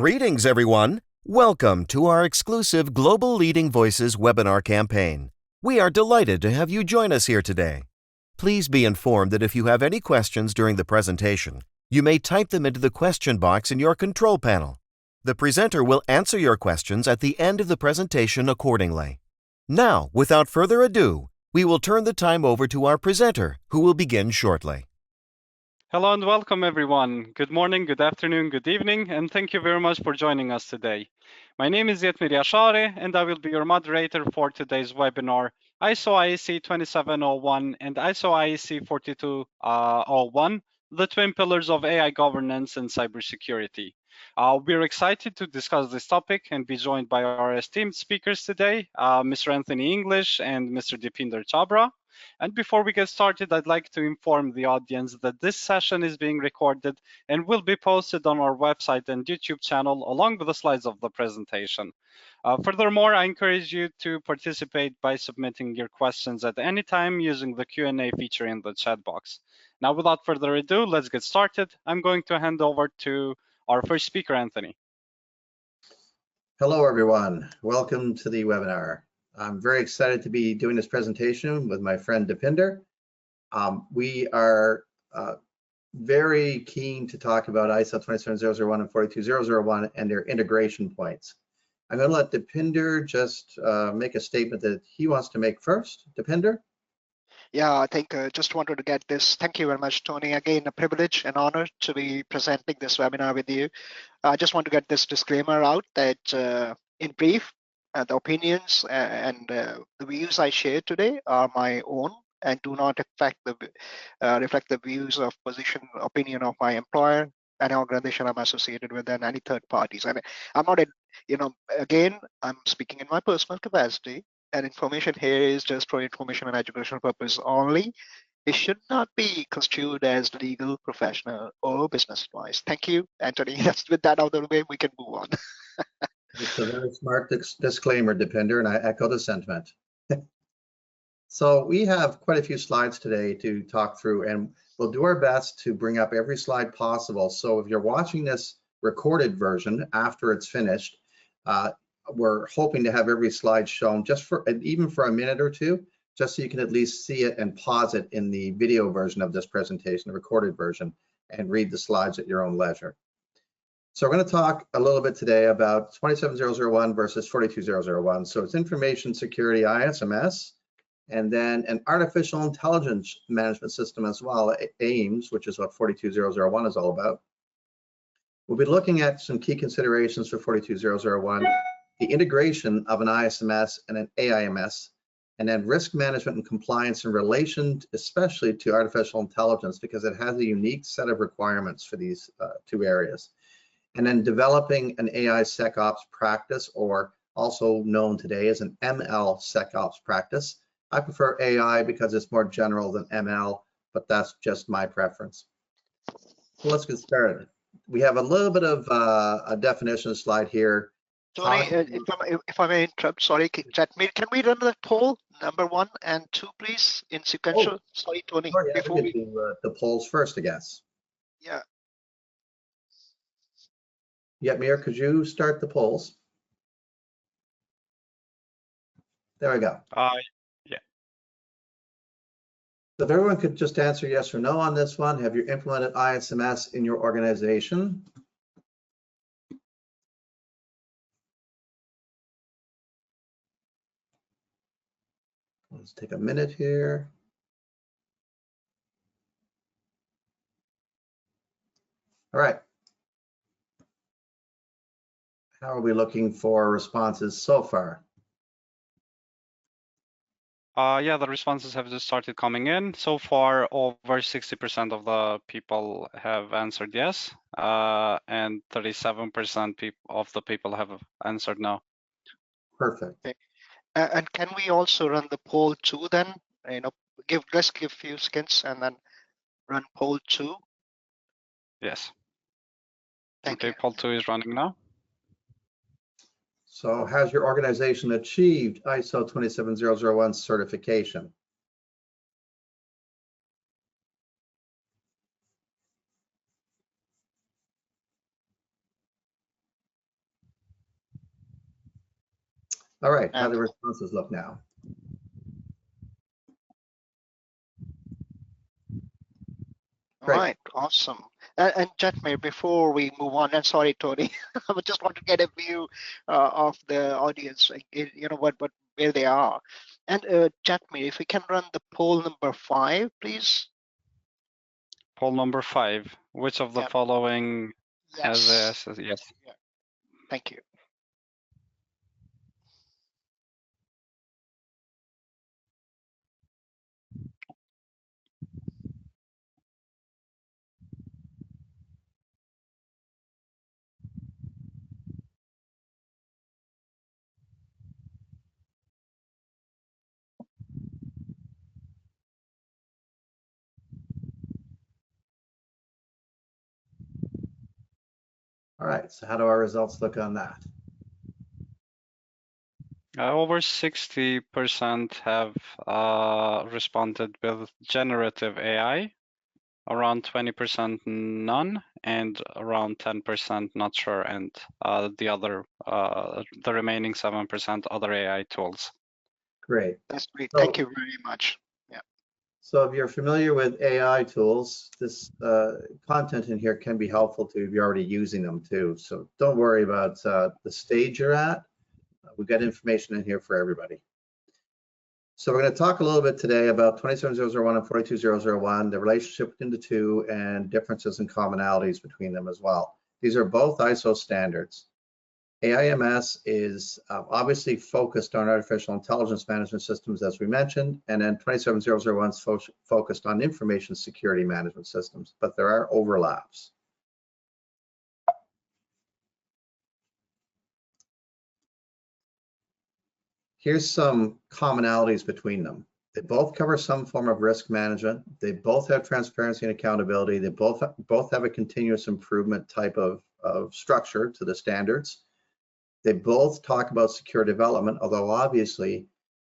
Greetings, everyone. Welcome to our exclusive Global Leading Voices webinar campaign. We are delighted to have you join us here today. Please be informed that if you have any questions during the presentation, you may type them into the question box in your control panel. The presenter will answer your questions at the end of the presentation accordingly. Now, without further ado, we will turn the time over to our presenter, who will begin shortly. Hello and welcome everyone. Good morning, good afternoon, good evening, and thank you very much for joining us today. My name is Yetmir Yashare, and I will be your moderator for today's webinar, ISO IEC 2701 and ISO IEC 4201, the twin pillars of AI governance and cybersecurity. We're excited to discuss this topic and be joined by our esteemed speakers today, Mr. Anthony English and Mr. Dipinder Chabra. And before we get started, I'd like to inform the audience that this session is being recorded and will be posted on our website and YouTube channel along with the slides of the presentation. Furthermore, I encourage you to participate by submitting your questions at any time using the Q&A feature in the chat box. Now, without further ado, let's get started. I'm going to hand over to our first speaker, Anthony. Hello, everyone. Welcome to the webinar. I'm very excited to be doing this presentation with my friend Dipinder. We are very keen to talk about ISO 27001 and 42001 and their integration points. I'm going to let Dipinder just make a statement that he wants to make first. Dipinder? Yeah, I think just wanted to get this. Thank you very much, Tony. Again, a privilege and honor to be presenting this webinar with you. I just want to get this disclaimer out that in brief, the opinions and the views I share today are my own and do not reflect the views of opinion of my employer, any organization I'm associated with, and any third parties. And I'm not, again, I'm speaking in my personal capacity, and information here is just for information and educational purpose only. It should not be construed as legal, professional, or business advice. Thank you, Anthony. With that out of the way, we can move on. It's a very smart disclaimer, Dipinder, and I echo the sentiment. So we have quite a few slides today to talk through, and we'll do our best to bring up every slide possible. So if you're watching this recorded version after it's finished, we're hoping to have every slide shown even for a minute or two, just so you can at least see it and pause it in the video version of this presentation, the recorded version, and read the slides at your own leisure. So we're going to talk a little bit today about 27001 versus 42001. So it's information security ISMS, and then an artificial intelligence management system as well, AIMS, which is what 42001 is all about. We'll be looking at some key considerations for 42001, the integration of an ISMS and an AIMS, and then risk management and compliance in relation especially to artificial intelligence, because it has a unique set of requirements for these two areas. And then developing an AI SecOps practice, or also known today as an ML SecOps practice. I prefer AI because it's more general than ML, but that's just my preference. So let's get started. We have a little bit of a definition slide here. Tony, if I may interrupt, sorry, can we run the poll number 1 and 2, please, in sequential? Oh, sorry, Tony. Oh, yeah, before we can do the polls first, I guess. Yeah. Yetmir, could you start the polls? There we go. Yeah. So if everyone could just answer yes or no on this one, have you implemented ISMS in your organization? Let's take a minute here. All right. How are we looking for responses so far? Yeah, the responses have just started coming in. So far, over 60% of the people have answered yes, and 37% of the people have answered no. Perfect. Okay. And can we also run the poll 2 then? Let's give a few seconds and then run poll 2. Yes. Thank you. Poll 2 is running now. So has your organization achieved ISO 27001 certification? All right, how And do the responses look now? all right, awesome. And Jatmir, before we move on, and sorry, Tony, I just want to get a view of the audience, you know, where they are. And Jatmir, if we can run the poll number 5, please. Poll number 5. Which of the Yep. following has Yes. a yes? Yeah. Thank you. All right, so how do our results look on that? Over 60% have responded with generative AI, around 20% none, and around 10% not sure, and the remaining 7% other AI tools. Great. That's great. So, Thank you very much. Yeah. So if you're familiar with AI tools, this content in here can be helpful to if you're already using them too. So don't worry about the stage you're at. We've got information in here for everybody. So we're going to talk a little bit today about 27001 and 42001, the relationship between the two, and differences and commonalities between them as well. These are both ISO standards. AIMS is obviously focused on artificial intelligence management systems, as we mentioned, and then 27001 is focused on information security management systems, but there are overlaps. Here's some commonalities between them. They both cover some form of risk management. They both have transparency and accountability. They both have a continuous improvement type of structure to the standards. They both talk about secure development, although obviously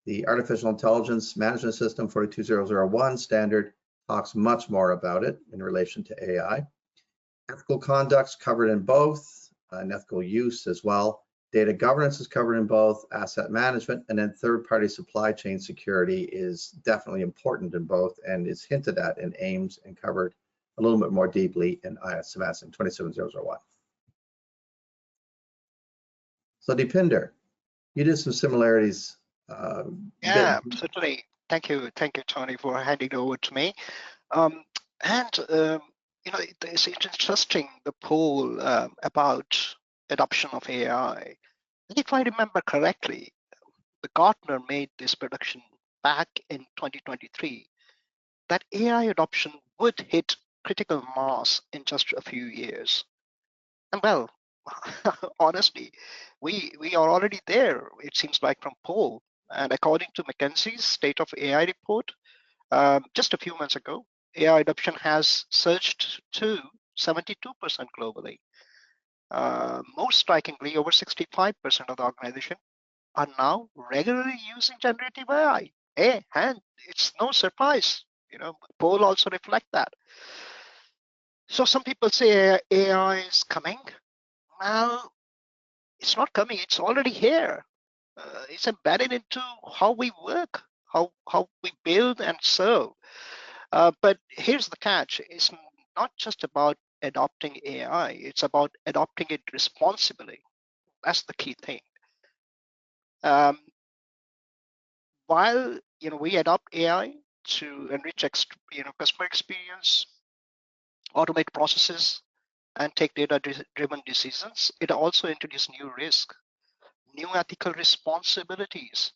the artificial intelligence management system 42001 standard talks much more about it in relation to AI. Ethical conduct's covered in both, and ethical use as well. Data governance is covered in both, asset management, and then third-party supply chain security is definitely important in both and is hinted at in AIMS and covered a little bit more deeply in ISMS and 27001. So Deepinder, you did some similarities. Yeah, certainly. Thank you, Tony, for handing it over to me. You know, it's interesting, the poll about adoption of AI. And if I remember correctly, the Gartner made this prediction back in 2023 that AI adoption would hit critical mass in just a few years. And well, honestly, we are already there, it seems like, from poll. And according to McKinsey's State of AI report, just a few months ago, AI adoption has surged to 72% globally. Most strikingly, over 65% of the organization are now regularly using generative AI. And it's no surprise, you know, poll also reflect that. So some people say AI is coming. Well, it's not coming, it's already here. It's embedded into how we work, how we build and serve. But here's the catch. It's not just about adopting AI, it's about adopting it responsibly. That's the key thing. While we adopt AI to enrich customer experience, automate processes, and take data-driven decisions, it also introduces new risk, new ethical responsibilities,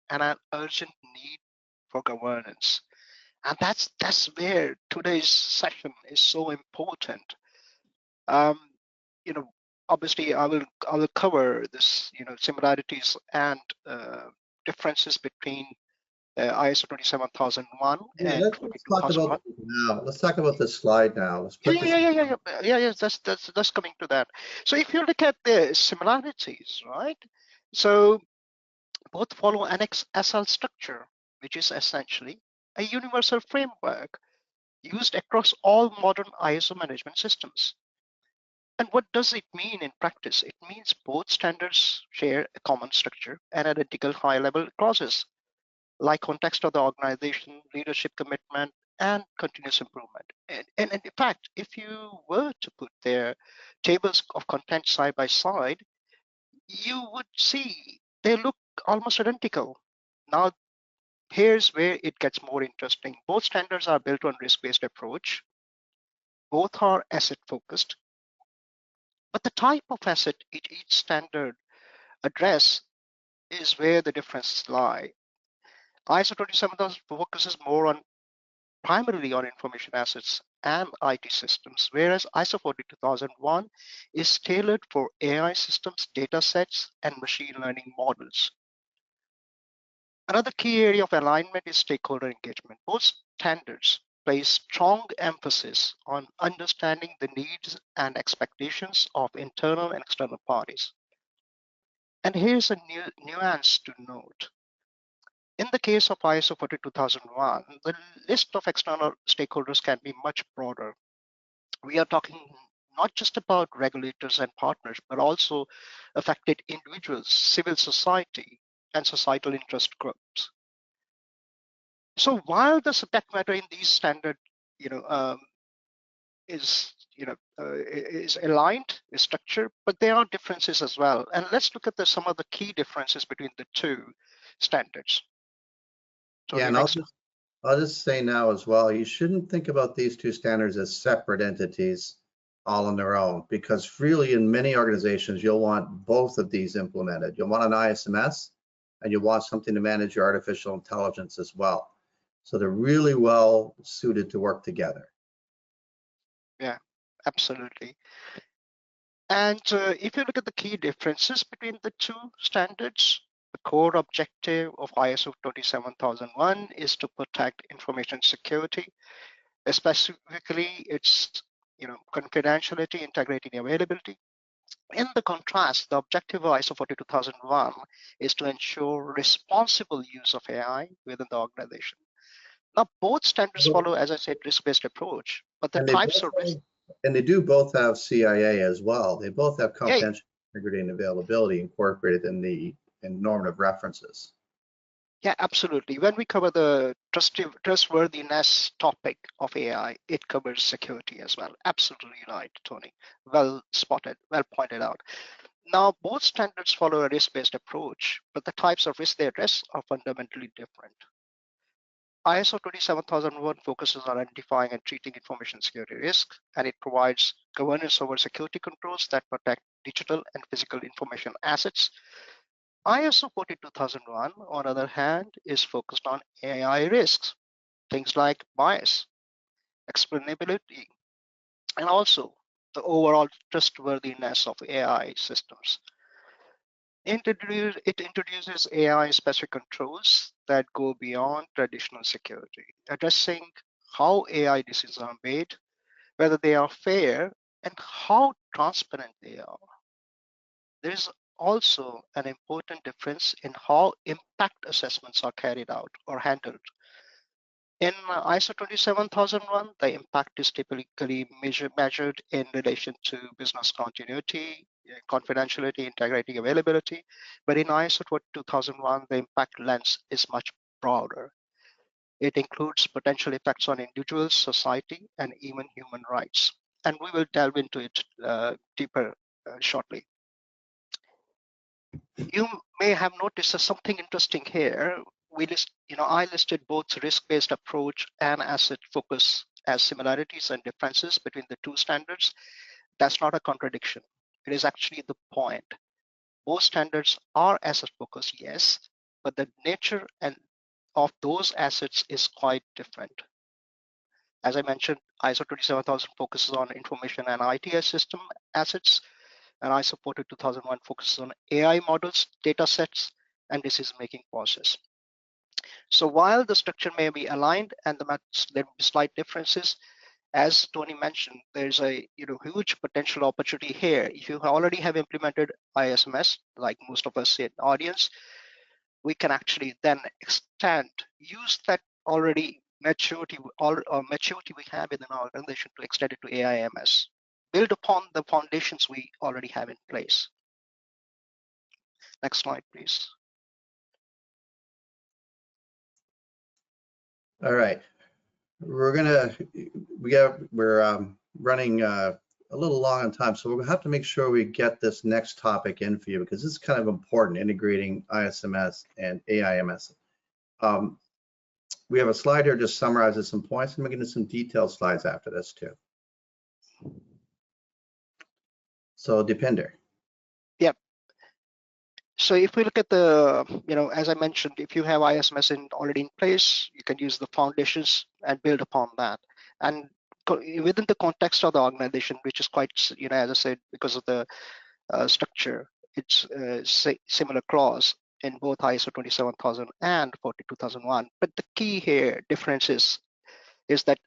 and an urgent need for governance. And that's where today's session is so important. Obviously, I will cover this, similarities and differences between ISO 27001 and let's talk about this now. Let's talk about this slide now. Let's put yeah. That's coming to that. So if you look at the similarities, right? So both follow an SL structure, which is essentially a universal framework used across all modern ISO management systems. And what does it mean in practice? It means both standards share a common structure and identical high-level clauses, like context of the organization, leadership commitment, and continuous improvement. And in fact, if you were to put their tables of content side by side, you would see they look almost identical. Now, here's where it gets more interesting. Both standards are built on risk-based approach. Both are asset-focused. But the type of asset each standard address is where the differences lie. ISO 27000 focuses more on primarily on information assets and IT systems, whereas ISO 42001 is tailored for AI systems, data sets, and machine learning models. Another key area of alignment is stakeholder engagement. Both standards place strong emphasis on understanding the needs and expectations of internal and external parties. And here's a nuance to note. In the case of ISO 42001, the list of external stakeholders can be much broader. We are talking not just about regulators and partners, but also affected individuals, civil society, and societal interest groups. So while the subject matter in these standard, is aligned, is structured, but there are differences as well. And let's look at some of the key differences between the two standards. Yeah, and I'll just say now as well, you shouldn't think about these two standards as separate entities all on their own, because really in many organizations, you'll want both of these implemented. You'll want an ISMS and you'll want something to manage your artificial intelligence as well. So they're really well suited to work together. Yeah, absolutely. And if you look at the key differences between the two standards, the core objective of ISO 27001 is to protect information security, specifically its confidentiality, integrity, and availability. In the contrast, the objective of ISO 42001 is to ensure responsible use of AI within the organization. Now, both standards follow, as I said, risk-based approach, but the types of risk. And they do both have CIA as well. They both have confidential integrity and availability incorporated in normative references. Yeah, absolutely. When we cover the trustworthiness topic of AI, it covers security as well. Absolutely right, Tony. Well spotted, well pointed out. Now, both standards follow a risk-based approach, but the types of risk they address are fundamentally different. ISO 27001 focuses on identifying and treating information security risk, and it provides governance over security controls that protect digital and physical information assets. ISO 42001, on the other hand, is focused on AI risks, things like bias, explainability, and also the overall trustworthiness of AI systems. It introduces AI-specific controls that go beyond traditional security, addressing how AI decisions are made, whether they are fair, and how transparent they are. There is also an important difference in how impact assessments are carried out or handled. In ISO 27001, the impact is typically measured in relation to business continuity, confidentiality, integrity, availability. But in ISO 2001, the impact lens is much broader. It includes potential effects on individuals, society, and even human rights. And we will delve into it deeper shortly. You may have noticed something interesting here. I listed both risk-based approach and asset focus as similarities and differences between the two standards. That's not a contradiction. It is actually the point. Both standards are asset focused, yes, but the nature of those assets is quite different. As I mentioned, ISO 27000 focuses on information and IT system assets, and ISO 42001 focuses on AI models, data sets, and decision-making process. So while the structure may be aligned and there will be slight differences, as Tony mentioned, there's a huge potential opportunity here. If you already have implemented ISMS, like most of us in the audience, we can actually then use that already maturity we have within our organization to extend it to AIMS. build upon the foundations we already have in place. Next slide, please. All right, we're running a little long on time, so we'll have to make sure we get this next topic in for you, because this is kind of important, integrating ISMS and AIMS. We have a slide here just summarizes some points, and we're going to get some detailed slides after this too. So Deepinder. Yep. So if we look at the, as I mentioned, if you have ISMS already in place, you can use the foundations and build upon that. And within the context of the organization, which is quite, as I said, because of the structure, it's similar clause in both ISO 27000 and 42001. But the key here difference is that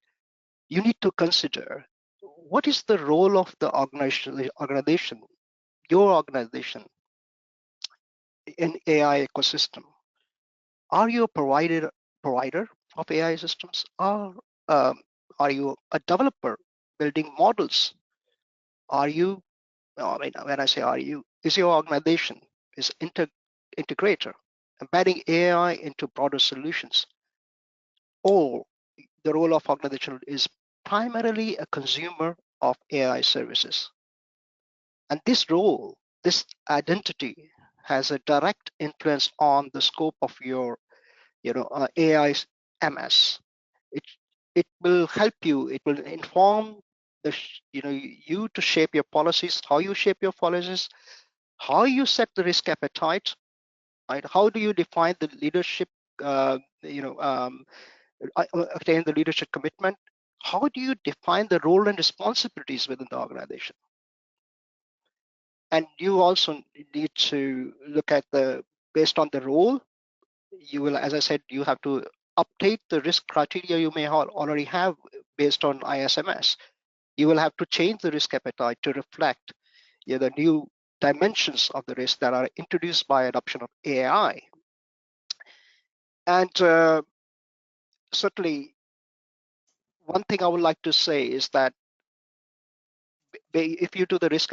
you need to consider what is the role of the organization, your organization, in AI ecosystem. Are you a provider of AI systems, or are you a developer building models? Are you, when I say are you, is your organization is integrator, embedding AI into broader solutions, or the role of organization is primarily a consumer of AI services? And this role, this identity, has a direct influence on the scope of your, AI MS. It will help you. It will inform you to shape your policies, how you shape your policies, how you set the risk appetite, right? How do you define the leadership? Attain the leadership commitment. How do you define the role and responsibilities within the organization? And you also need to look at based on the role, you will, as I said, you have to update the risk criteria you may already have based on ISMS. You will have to change the risk appetite to reflect the new dimensions of the risk that are introduced by adoption of AI. And certainly, one thing I would like to say is that if you do the risk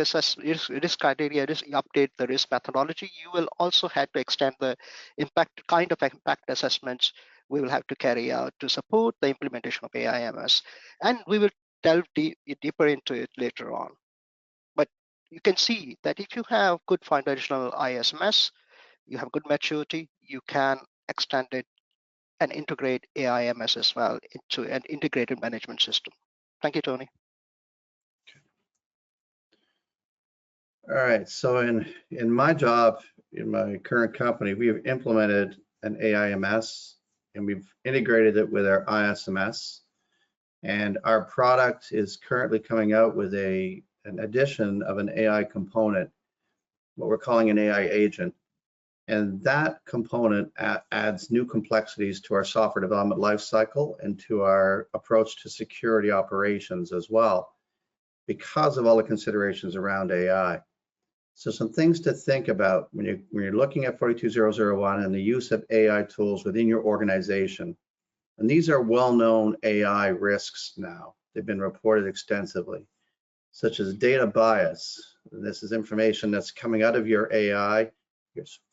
criteria, update the risk methodology, you will also have to extend the kind of impact assessments we will have to carry out to support the implementation of AIMS. And we will delve deeper into it later on. But you can see that if you have good foundational ISMS, you have good maturity, you can extend it and integrate AIMS as well into an integrated management system. Thank you, Tony. All right, so in my job, in my current company, we have implemented an AIMS, and we've integrated it with our ISMS. And our product is currently coming out with an addition of an AI component, what we're calling an AI agent. And that component adds new complexities to our software development lifecycle and to our approach to security operations as well, because of all the considerations around AI. So some things to think about when you're looking at 42001 and the use of AI tools within your organization. And these are well-known AI risks now. They've been reported extensively, such as data bias. This is information that's coming out of your AI,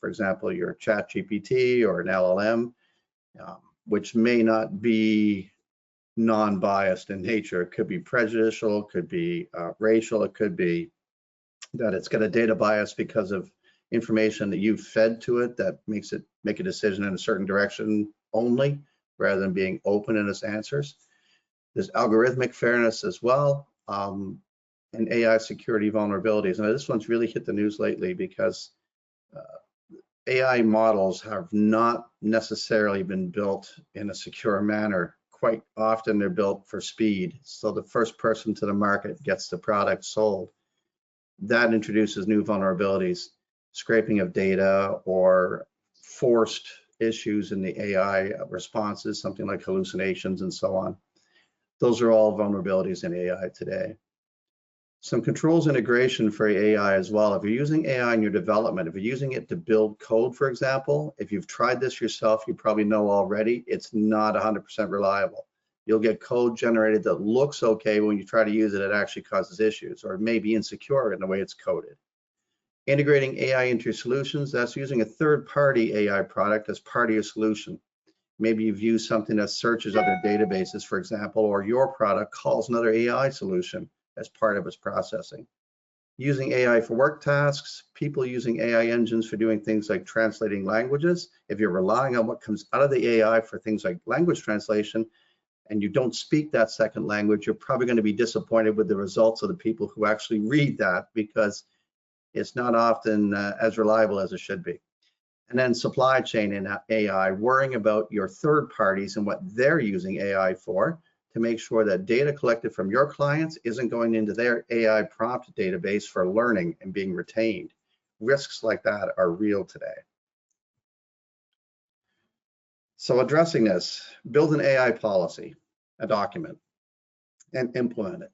for example, your ChatGPT or an LLM, which may not be non-biased in nature. It could be prejudicial, could be racial, it could be that it's got a data bias because of information that you've fed to it that makes it make a decision in a certain direction only, rather than being open in its answers. There's algorithmic fairness as well, and AI security vulnerabilities. Now, this one's really hit the news lately because AI models have not necessarily been built in a secure manner. Quite often they're built for speed, so the first person to the market gets the product sold. That introduces new vulnerabilities, scraping of data or forced issues in the AI responses, something like hallucinations and so on. Those are all vulnerabilities in AI today. Some controls integration for AI as well. If you're using AI in your development, if you're using it to build code, for example, if you've tried this yourself, you probably know already, it's not 100% reliable. You'll get code generated that looks okay, but when you try to use it, it actually causes issues, or it may be insecure in the way it's coded. Integrating AI into your solutions, that's using a third-party AI product as part of your solution. Maybe you've used something that searches other databases, for example, or your product calls another AI solution as part of its processing. Using AI for work tasks, people using AI engines for doing things like translating languages. If you're relying on what comes out of the AI for things like language translation, and you don't speak that second language, you're probably going to be disappointed with the results of the people who actually read that, because it's not often as reliable as it should be. And then supply chain and AI, worrying about your third parties and what they're using AI for, to make sure that data collected from your clients isn't going into their AI prompt database for learning and being retained. Risks like that are real today. So addressing this, build an AI policy, a document, and implement it.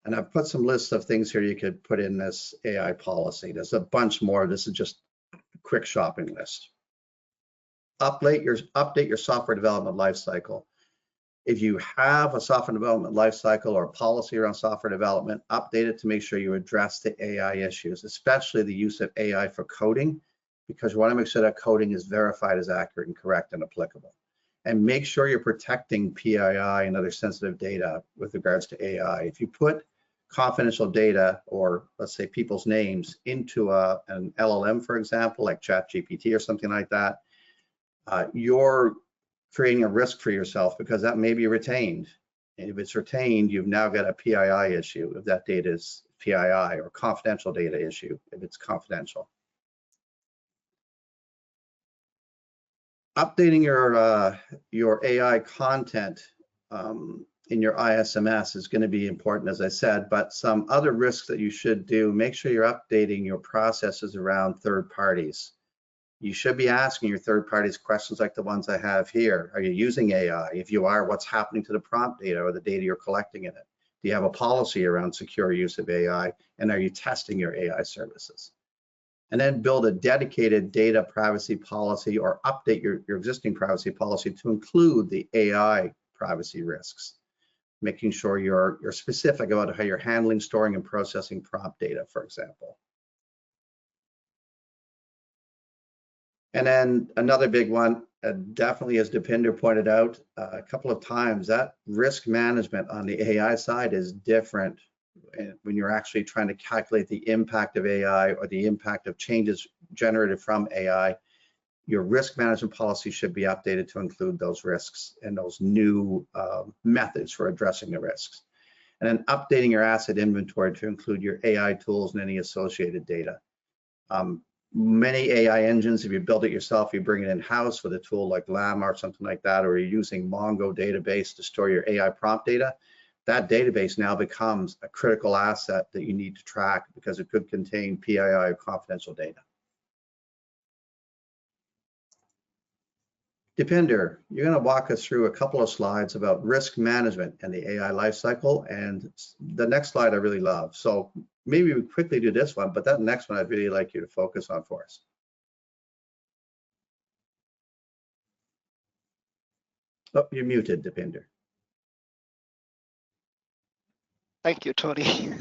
And I've put some lists of things here you could put in this AI policy. There's a bunch more. This is just a quick shopping list. Update your software development lifecycle. If you have a software development lifecycle or a policy around software development, update it to make sure you address the AI issues, especially the use of AI for coding, because you want to make sure that coding is verified as accurate and correct and applicable. And make sure you're protecting PII and other sensitive data with regards to AI. If you put confidential data, or let's say people's names, into an LLM, for example, like ChatGPT or something like that, you're creating a risk for yourself, because that may be retained. And if it's retained, you've now got a PII issue if that data is PII, or confidential data issue if it's confidential. Updating your AI content in your ISMS is going to be important, as I said, but some other risks that you should do, make sure you're updating your processes around third parties. You should be asking your third parties questions like the ones I have here. Are you using AI? If you are, what's happening to the prompt data or the data you're collecting in it? Do you have a policy around secure use of AI? And are you testing your AI services? And then build a dedicated data privacy policy, or update your existing privacy policy to include the AI privacy risks, making sure you're specific about how you're handling, storing, and processing prompt data, for example. And then another big one, definitely, as Deepinder pointed out a couple of times, that risk management on the AI side is different when you're actually trying to calculate the impact of AI or the impact of changes generated from AI. Your risk management policy should be updated to include those risks and those new methods for addressing the risks. And then updating your asset inventory to include your AI tools and any associated data. Many AI engines, if you build it yourself, you bring it in-house with a tool like Llama or something like that, or you're using Mongo database to store your AI prompt data, that database now becomes a critical asset that you need to track, because it could contain PII or confidential data. Deepinder, you're going to walk us through a couple of slides about risk management and the AI lifecycle, and the next slide I really love. So maybe we quickly do this one, but that next one I'd really like you to focus on for us. Oh, you're muted, Deepinder. Thank you, Tony.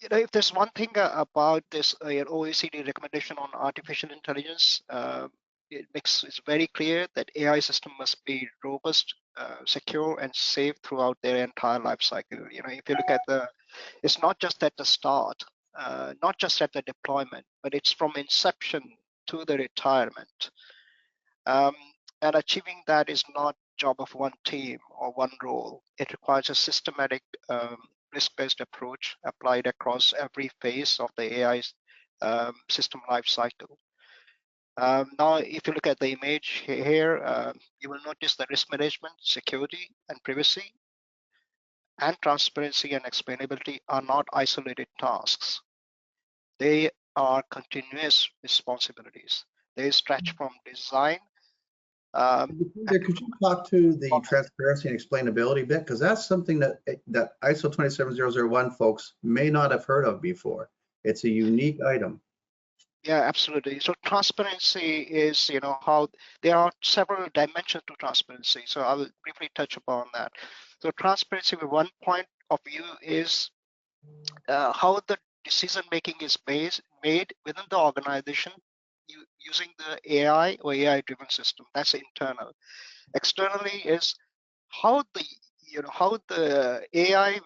You know, if there's one thing about this OECD recommendation on artificial intelligence, it's very clear that AI system must be robust, secure, and safe throughout their entire life cycle. You know, if you look at it's not just at the start, not just at the deployment, but it's from inception to the retirement. And achieving that is not job of one team or one role. It requires a systematic risk-based approach applied across every phase of the AI system life cycle. Now, if you look at the image here, you will notice the risk management, security, and privacy, and transparency and explainability are not isolated tasks. They are continuous responsibilities. They stretch from design. Could you talk to the transparency and explainability bit? Because that's something that ISO 27001 folks may not have heard of before. It's a unique item. Yeah, absolutely. So transparency is, how there are several dimensions to transparency. So I will briefly touch upon that. So transparency, with one point of view, is how the decision making is made within the organization using the AI or AI-driven system. That's internal. Externally is how the AI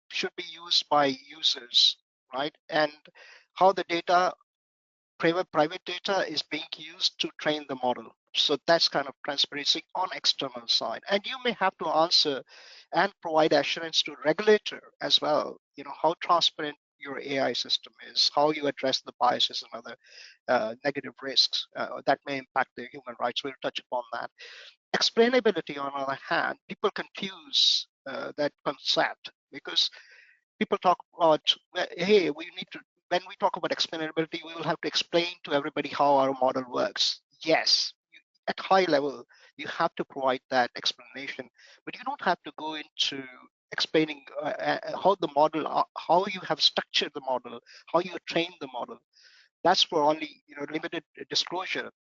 should be used by users, right? And how the private data is being used to train the model. So that's kind of transparency on external side. And you may have to answer and provide assurance to regulator as well, how transparent your AI system is, how you address the biases and other negative risks that may impact the human rights. We'll touch upon that. Explainability, on the other hand, people confuse that concept because people talk about, hey, when we talk about explainability, we will have to explain to everybody how our model works. Yes, at high level, you have to provide that explanation, but you don't have to go into explaining how the model, how you have structured the model, how you train the model. That's for only limited disclosure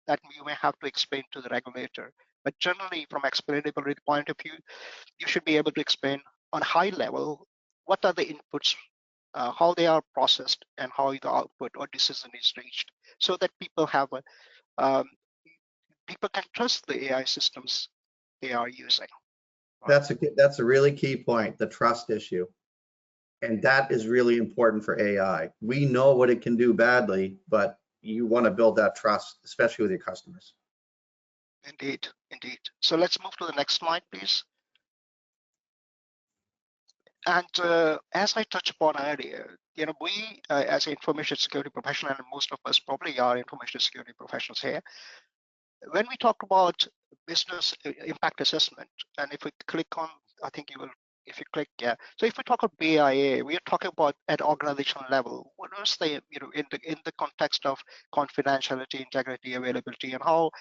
that you may have to explain to the regulator. But generally, from explainability point of view, you should be able to explain on high level what are the inputs, how they are processed, and how the output or decision is reached, so that people can trust the AI systems they are using. That's a really key point, the trust issue. And that is really important for AI. We know what it can do badly, but you want to build that trust, especially with your customers. Indeed. So let's move to the next slide, please. And as I touched upon earlier, we as an information security professional, and most of us probably are information security professionals here, when we talk about business impact assessment, and if we click on, I think you will, if you click, yeah. So if we talk about BIA, we are talking about at organizational level. What is the, in the context of confidentiality, integrity, availability, and how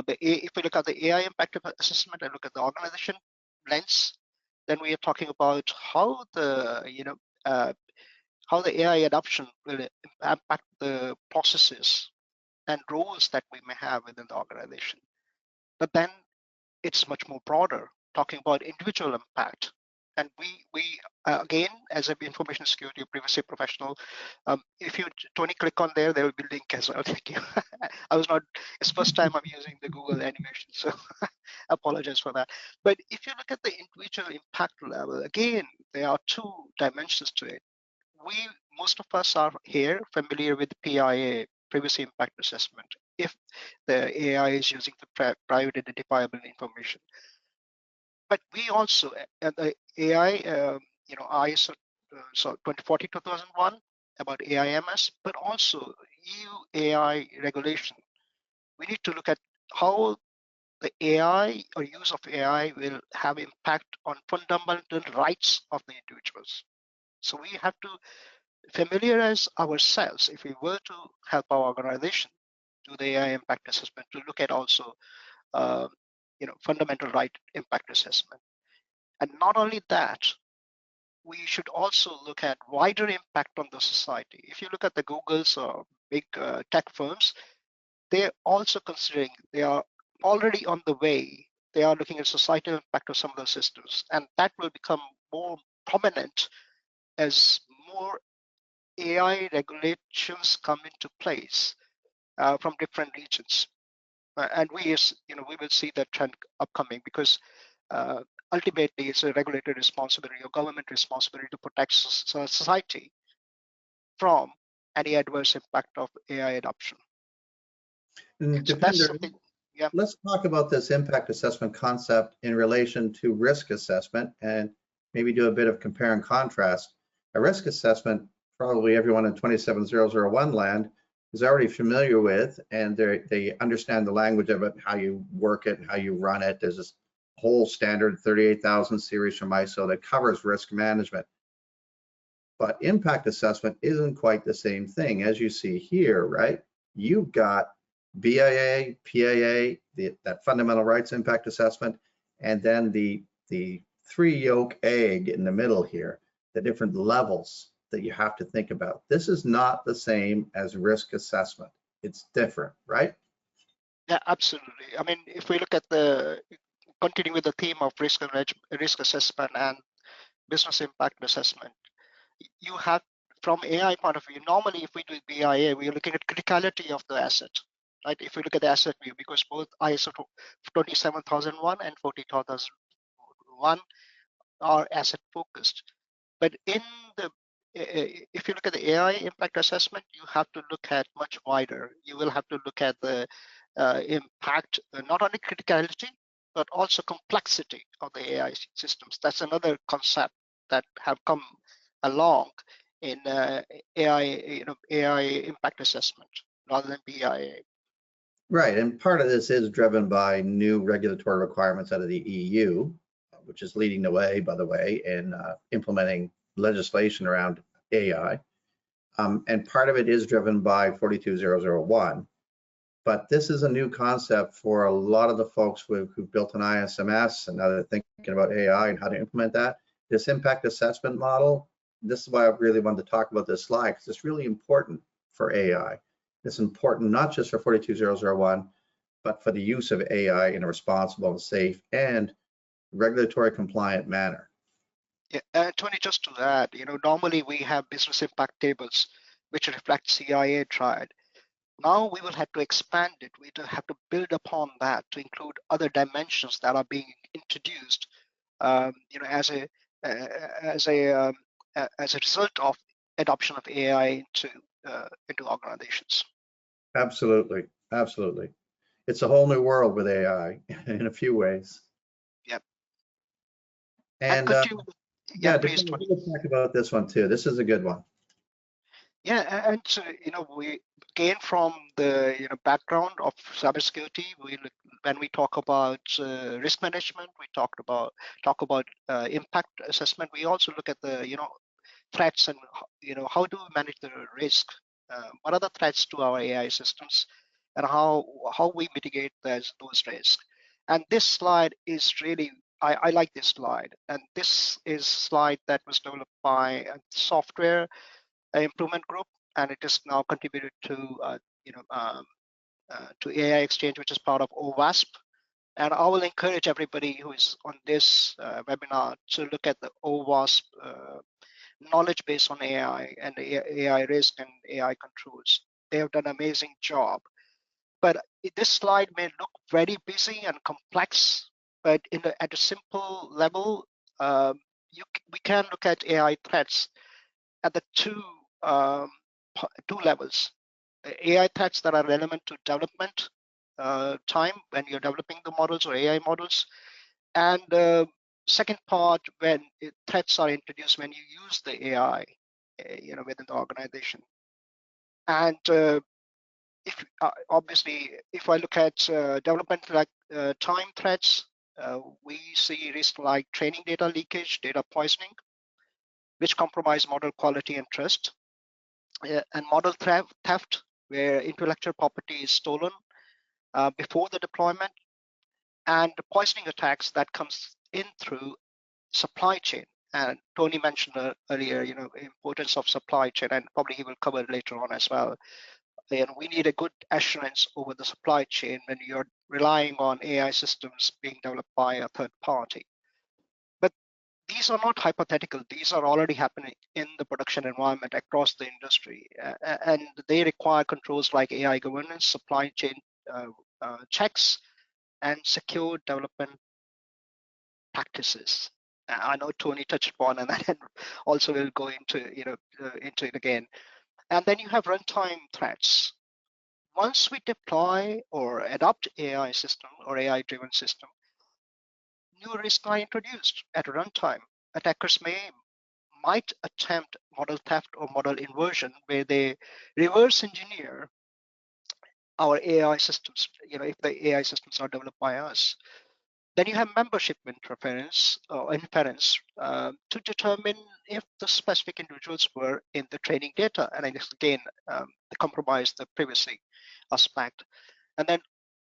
if we look at the AI impact assessment and look at the organization lens, then we are talking about how the how the AI adoption will impact the processes and roles that we may have within the organization. But then it's much more broader, talking about individual impact. And we again, as an information security privacy professional, if you, Tony, click on there will be a link as well. Thank you. I was not, it's first time I'm using the Google animation, so I apologize for that. But if you look at the individual impact level, again, there are two dimensions to it. Most of us are here familiar with PIA, privacy impact assessment, if the AI is using the private identifiable information. But we also, the AI, ISO 2040-2001 about AIMS, but also EU AI regulation. We need to look at how the AI or use of AI will have impact on fundamental rights of the individuals. So we have to familiarize ourselves, if we were to help our organization do the AI impact assessment, to look at also fundamental right impact assessment. And not only that, we should also look at wider impact on the society. If you look at the Googles or big tech firms, they're also considering, they are already on the way, they are looking at societal impact of some of the systems, and that will become more prominent as more AI regulations come into place from different regions. And we will see that trend upcoming, because ultimately it's a regulator responsibility or government responsibility to protect society from any adverse impact of AI adoption. So that's something, yeah. Let's talk about this impact assessment concept in relation to risk assessment, and maybe do a bit of compare and contrast. A risk assessment, probably everyone in 27001 land is already familiar with, and they understand the language of it, how you work it, how you run it. There's this whole standard 38,000 series from ISO that covers risk management. But impact assessment isn't quite the same thing. As you see here, right? You've got BIA, PIA, that fundamental rights impact assessment, and then the three yolk egg in the middle here, the different levels that you have to think about. This is not the same as risk assessment. It's different, right? Yeah, absolutely. I mean, if we look at continuing with the theme of risk assessment and business impact assessment, you have, from AI point of view, normally if we do BIA, we are looking at criticality of the asset, right? If we look at the asset view, because both ISO 27001 and 40001 are asset focused. But if you look at the AI impact assessment, you have to look at much wider. You will have to look at the impact, not only criticality, but also complexity of the AI systems. That's another concept that have come along in AI impact assessment rather than BIA. Right, and part of this is driven by new regulatory requirements out of the EU, which is leading the way, by the way, in implementing legislation around AI. And part of it is driven by 42001. But this is a new concept for a lot of the folks who've built an ISMS and now they're thinking about AI and how to implement that. This impact assessment model, this is why I really wanted to talk about this slide, because it's really important for AI. It's important not just for 42001, but for the use of AI in a responsible and safe and regulatory compliant manner. Yeah, Tony, just to that, normally we have business impact tables which reflect CIA triad. Now we will have to expand it. We will have to build upon that to include other dimensions that are being introduced, as a result of adoption of AI into organizations. Absolutely, absolutely. It's a whole new world with AI in a few ways. Yep. And yeah, please talk about this one too. This is a good one. Yeah, and we gain from the background of cybersecurity. When we talk about risk management, we talk about impact assessment. We also look at the threats and how do we manage the risk? What are the threats to our AI systems, and how we mitigate those risks? And this slide is really, I like this slide, and this is a slide that was developed by a software improvement group, and it is now contributed to AI Exchange, which is part of OWASP. And I will encourage everybody who is on this webinar to look at the OWASP knowledge base on AI and AI risk and AI controls. They have done an amazing job. But this slide may look very busy and complex, but at a simple level, we can look at AI threats at the two levels. AI threats that are relevant to development time when you're developing the models or AI models, and the second part when threats are introduced when you use the AI within the organization. And if I look at development like time threats, we see risks like training data leakage, data poisoning, which compromise model quality and trust, and model theft, where intellectual property is stolen before the deployment, and the poisoning attacks that comes in through supply chain. And Tony mentioned earlier, importance of supply chain, and probably he will cover later on as well. And we need a good assurance over the supply chain when you're relying on AI systems being developed by a third party. But these are not hypothetical. These are already happening in the production environment across the industry. And they require controls like AI governance, supply chain checks, and secure development practices. I know Tony touched upon, and then also will go into into it again. And then you have runtime threats. Once we deploy or adopt AI system or AI-driven system, new risks are introduced at runtime. Attackers might attempt model theft or model inversion, where they reverse engineer our AI systems, if the AI systems are developed by us. Then you have membership interference or inference to determine if the specific individuals were in the training data, and again, compromise the privacy aspect. And then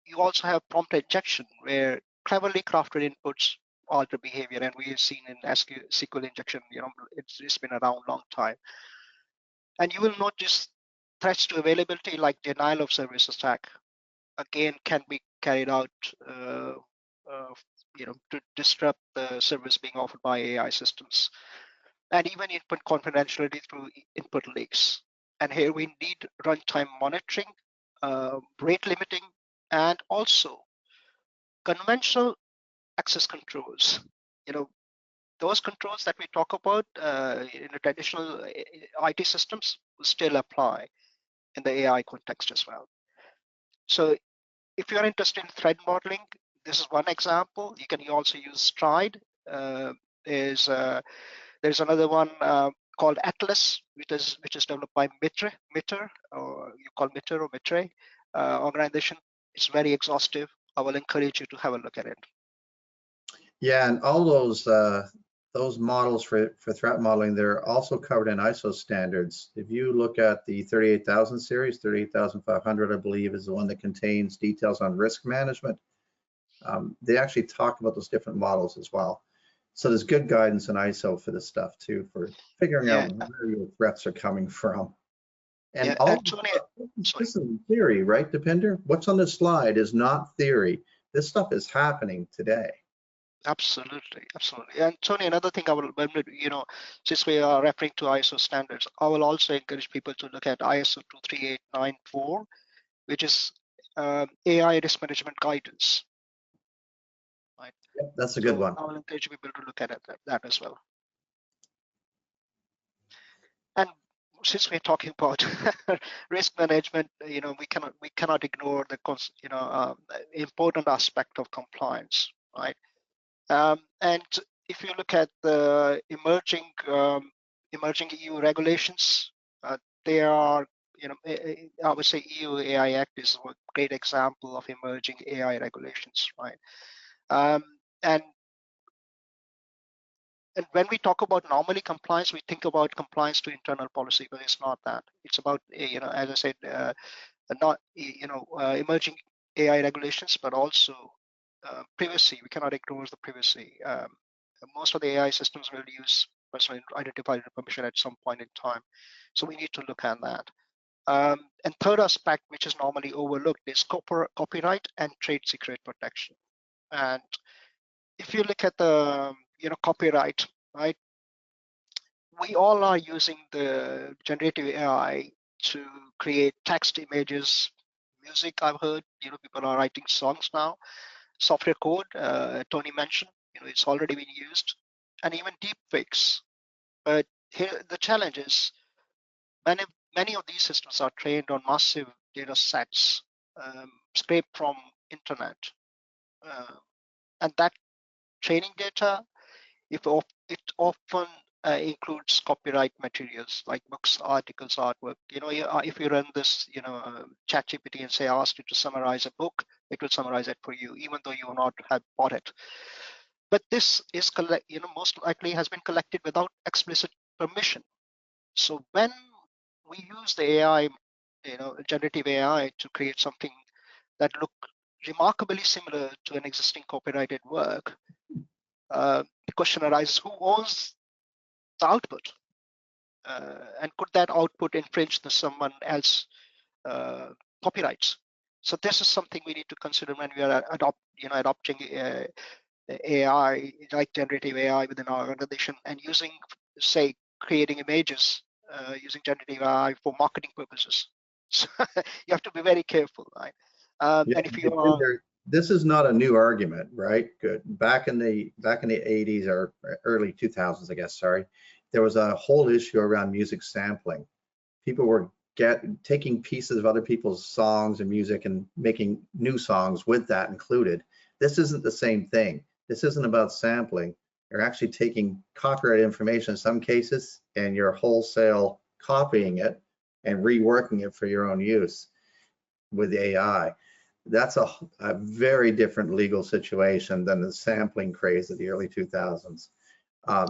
you also have prompt injection, where cleverly crafted inputs alter behavior, and we have seen in SQL injection, it's been around a long time. And you will notice threats to availability like denial of service attack, again, can be carried out to disrupt the service being offered by AI systems, and even input confidentiality through input leaks. And here we need runtime monitoring, rate limiting, and also conventional access controls. Those controls that we talk about in the traditional IT systems will still apply in the AI context as well. So if you're interested in threat modeling, this is one example. You can also use Stride. There's another one called Atlas, which is developed by MITRE, or you call MITRE or MITRE organization. It's very exhaustive. I will encourage you to have a look at it. Yeah, and all those models for threat modeling, they're also covered in ISO standards. If you look at the 38,000 series, 38,500, I believe, is the one that contains details on risk management. They actually talk about those different models as well. So there's good guidance in ISO for this stuff too, for figuring out where your threats are coming from. And all this is theory, right, Deepinder? What's on this slide is not theory. This stuff is happening today. Absolutely. And Tony, another thing I will, since we are referring to ISO standards, I will also encourage people to look at ISO 23894, which is AI risk management guidance. Right. Yep, that's a good one. I will encourage people to look at that as well. And since we're talking about risk management, we cannot ignore the important aspect of compliance, right? And if you look at the emerging EU regulations, they are, I would say EU AI Act is a great example of emerging AI regulations, right? And when we talk about normally compliance, we think about compliance to internal policy, but it's not that. It's about, as I said, not, emerging AI regulations, but also privacy. We cannot ignore the privacy. Most of the AI systems will use personally identified information at some point in time. So we need to look at that. And third aspect, which is normally overlooked, is copyright and trade secret protection. And if you look at the copyright, right? We all are using the generative AI to create text, images, music. I've heard people are writing songs now. Software code, Tony mentioned, it's already been used, and even deepfakes. But here the challenge is many of these systems are trained on massive data sets scraped from internet, and that training data, it often includes copyright materials like books, articles, artwork. If you run this, ChatGPT and say ask it to summarize a book, it will summarize it for you, even though you will not have bought it. But this is most likely has been collected without explicit permission. So when we use the AI, generative AI to create something that look remarkably similar to an existing copyrighted work, the question arises: who owns the output? And could that output infringe someone else's copyrights? So this is something we need to consider when we are adopting AI, like generative AI within our organization, and using, say, creating images using generative AI for marketing purposes. So you have to be very careful, right? And if you are, this is not a new argument, right? Good. Back in the 80s or early 2000s, I guess. Sorry, there was a whole issue around music sampling. People were taking pieces of other people's songs and music and making new songs with that included. This isn't the same thing. This isn't about sampling. You're actually taking copyright information in some cases and you're wholesale copying it and reworking it for your own use with AI. That's a very different legal situation than the sampling craze of the early 2000s.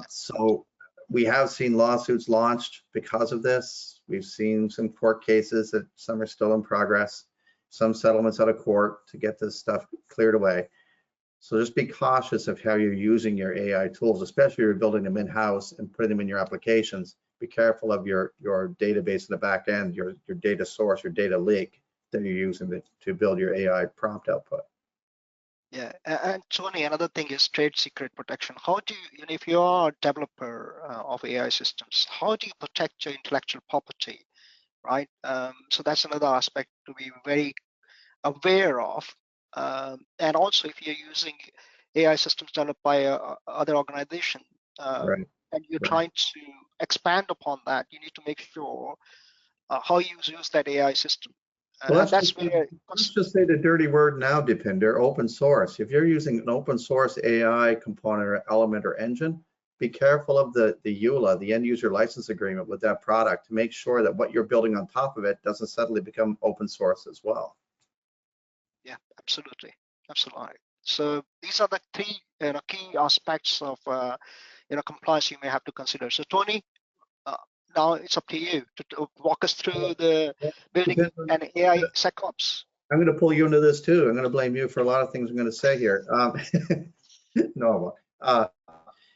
So we have seen lawsuits launched because of this. We've seen some court cases that some are still in progress, some settlements out of court to get this stuff cleared away. So just be cautious of how you're using your AI tools, especially if you're building them in-house and putting them in your applications. Be careful of your database in the back end, your data source, your data lake that you're using to build your AI prompt output. Yeah, and Tony, another thing is trade secret protection. How do you, if you are a developer of AI systems, how do you protect your intellectual property, right? So that's another aspect to be very aware of. And also, if you're using AI systems developed by other organization, Right. and you're trying to expand upon that, you need to make sure how you use that AI system. Well, And that's where let's just say the dirty word now, Deepinder, open source. If you're using an open source AI component or element or engine, be careful of the EULA, the end user license agreement with that product, to make sure that what you're building on top of it doesn't suddenly become open source as well. Yeah, absolutely. Absolutely. So these are the three key aspects of compliance you may have to consider. So Tony, now it's up to you to walk us through the building an AI SecOps. I'm going to pull you into this too. I'm going to blame you for a lot of things I'm going to say here. No,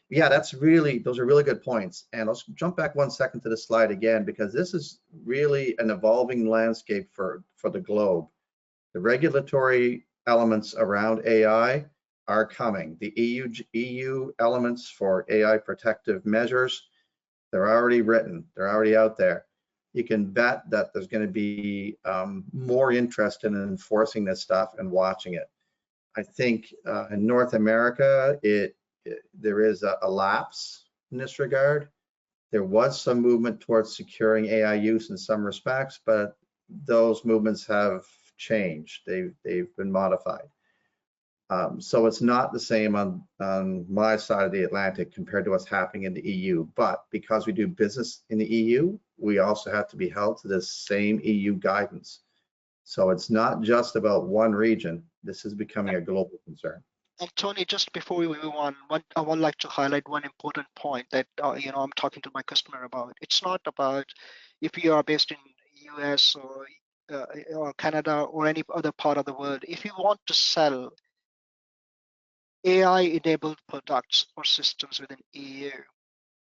yeah, those are really good points. And let's jump back 1 second to the slide again, because this is really an evolving landscape for the globe. The regulatory elements around AI are coming. The EU elements for AI protective measures, they're already written, they're already out there. You can bet that there's going to be more interest in enforcing this stuff and watching it. I think in North America, there is a lapse in this regard. There was some movement towards securing AI use in some respects, but those movements have changed. They've been modified. So it's not the same on my side of the Atlantic compared to what's happening in the EU. But because we do business in the EU, we also have to be held to the same EU guidance. So it's not just about one region. This is becoming a global concern. And Tony, just before we move on, I would like to highlight one important point that I'm talking to my customer about. It's not about if you are based in US or Canada or any other part of the world. If you want to sell AI-enabled products or systems within EU,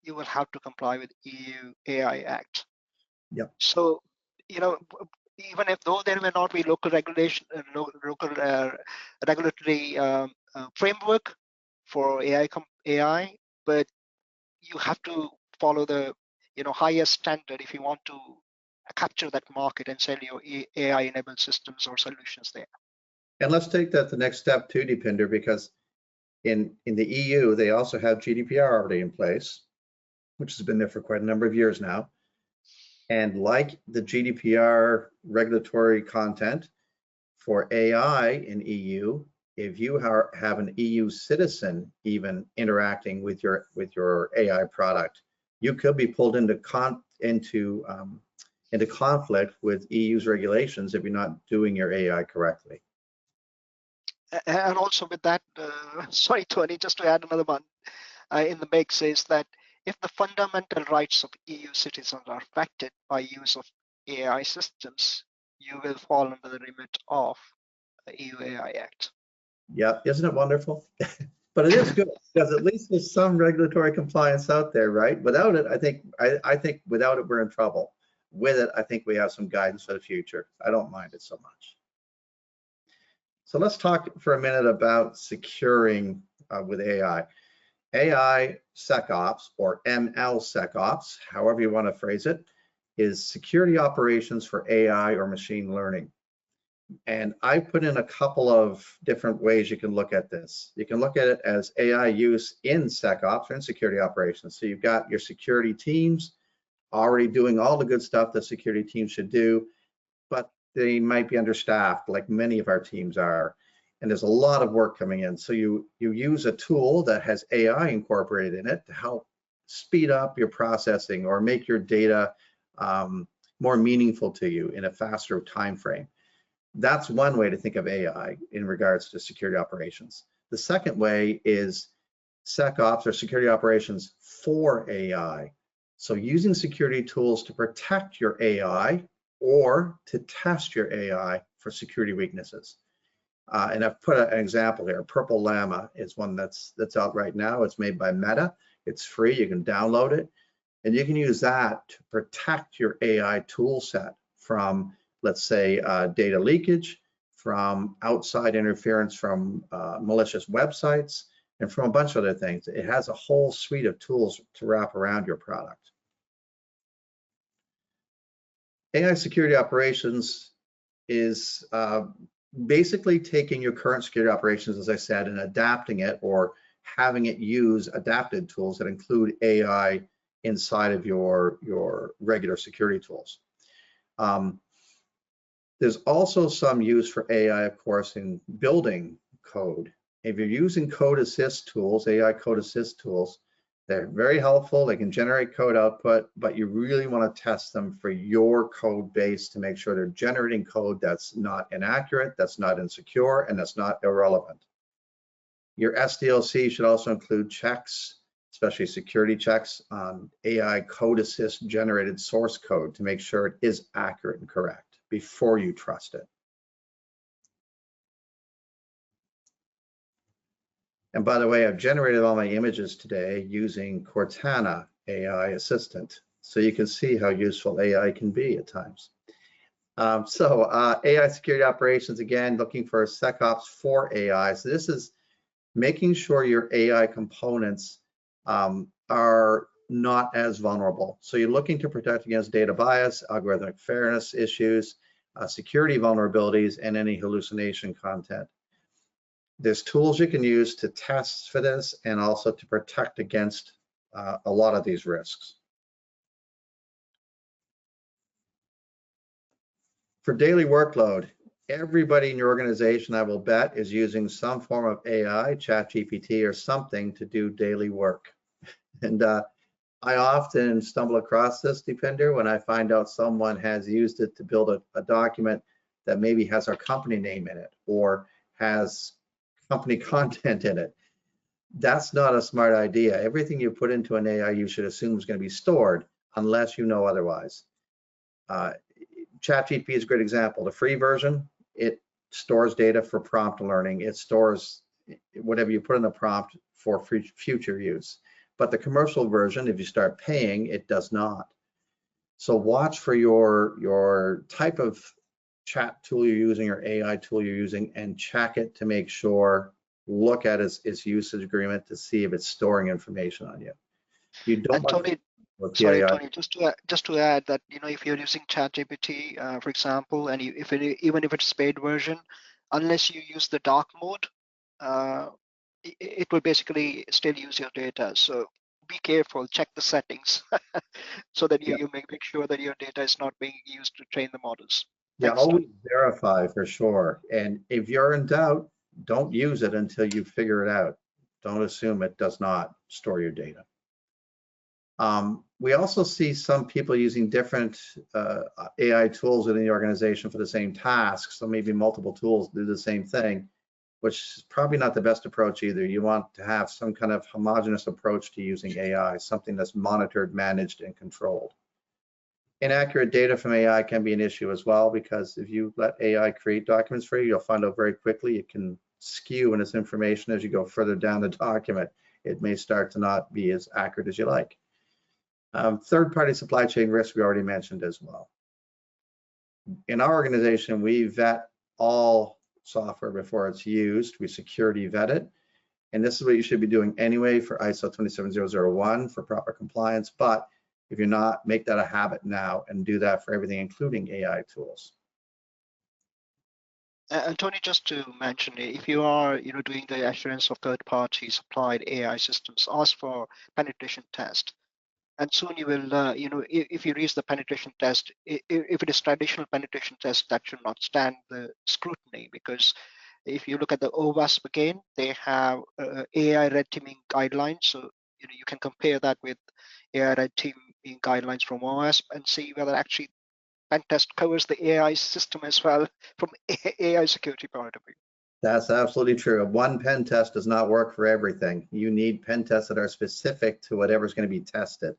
you will have to comply with EU AI Act. Yep. So, even if though there may not be local regulation, local regulatory framework for AI, but you have to follow the highest standard if you want to capture that market and sell your AI-enabled systems or solutions there. And let's take that the next step too, Deepinder, because in the EU, they also have GDPR already in place, which has been there for quite a number of years now. And like the GDPR regulatory content for AI in EU, if you have an EU citizen even interacting with your AI product, you could be pulled into conflict with EU's regulations if you're not doing your AI correctly. And also with that, sorry, Tony, just to add another one in the mix is that if the fundamental rights of EU citizens are affected by use of AI systems, you will fall under the remit of the EU AI Act. Yeah, isn't it wonderful? But it is good because at least there's some regulatory compliance out there, right? Without it, I think without it, we're in trouble. With it, I think we have some guidance for the future. I don't mind it so much. So let's talk for a minute about securing with AI. AI SecOps, or ML SecOps, however you want to phrase it, is security operations for AI or machine learning. And I put in a couple of different ways you can look at this. You can look at it as AI use in SecOps or in security operations. So you've got your security teams already doing all the good stuff that security teams should do, but they might be understaffed like many of our teams are. And there's a lot of work coming in. So you use a tool that has AI incorporated in it to help speed up your processing or make your data more meaningful to you in a faster time frame. That's one way to think of AI in regards to security operations. The second way is SecOps or security operations for AI. So using security tools to protect your AI or to test your AI for security weaknesses. And I've put an example here. Purple Llama is one that's out right now. It's made by Meta. It's free. You can download it. And you can use that to protect your AI tool set from, let's say, data leakage, from outside interference from malicious websites, and from a bunch of other things. It has a whole suite of tools to wrap around your product. AI security operations is basically taking your current security operations, as I said, and adapting it or having it use adapted tools that include AI inside of your regular security tools. There's also some use for AI, of course, in building code. If you're using code assist tools, AI code assist tools, they're very helpful. They can generate code output, but you really want to test them for your code base to make sure they're generating code that's not inaccurate, that's not insecure, and that's not irrelevant. Your SDLC should also include checks, especially security checks on AI code assist generated source code to make sure it is accurate and correct before you trust it. And by the way, I've generated all my images today using Cortana AI Assistant, so you can see how useful AI can be at times. AI security operations, again, looking for SecOps for AI. So this is making sure your AI components are not as vulnerable. So you're looking to protect against data bias, algorithmic fairness issues, security vulnerabilities, and any hallucination content. There's tools you can use to test for this and also to protect against a lot of these risks. For daily workload, everybody in your organization, I will bet, is using some form of AI, ChatGPT or something to do daily work. And I often stumble across this, Deepinder, when I find out someone has used it to build a document that maybe has our company name in it or has company content in it. That's not a smart idea. Everything you put into an AI, you should assume is going to be stored unless you know otherwise. ChatGPT is a great example. The free version, it stores data for prompt learning. It stores whatever you put in the prompt for future use. But the commercial version, if you start paying, it does not. So watch for your type of chat tool you're using or AI tool you're using and check it to make sure, look at its usage agreement to see if it's storing information on you. You don't want Tony, sorry, Tony, just to add that, you know, if you're using ChatGPT, for example, and even if it's paid version, unless you use the dark mode, it will basically still use your data. So be careful, check the settings so that you make sure that your data is not being used to train the models. Yeah, always verify for sure. And if you're in doubt, don't use it until you figure it out. Don't assume it does not store your data. We also see some people using different AI tools within the organization for the same task. So maybe multiple tools do the same thing, which is probably not the best approach either. You want to have some kind of homogeneous approach to using AI, something that's monitored, managed, and controlled. Inaccurate data from AI can be an issue as well, because if you let AI create documents for you, you'll find out very quickly it can skew in its information as you go further down the document. It may start to not be as accurate as you like. Third-party supply chain risk we already mentioned as well. In our organization, we vet all software before it's used. We security vet it. And this is what you should be doing anyway for ISO 27001 for proper compliance. But if you're not, make that a habit now and do that for everything, including AI tools. And Tony, just to mention, if you are doing the assurance of third-party supplied AI systems, ask for penetration test. And soon you will, if you reach the penetration test, if it is traditional penetration test, that should not stand the scrutiny, because if you look at the OWASP again, they have AI red teaming guidelines. So you can compare that with AI red teaming guidelines from OWASP and see whether actually pen test covers the AI system as well from AI security point of view. That's absolutely true. One pen test does not work for everything. You need pen tests that are specific to whatever's going to be tested.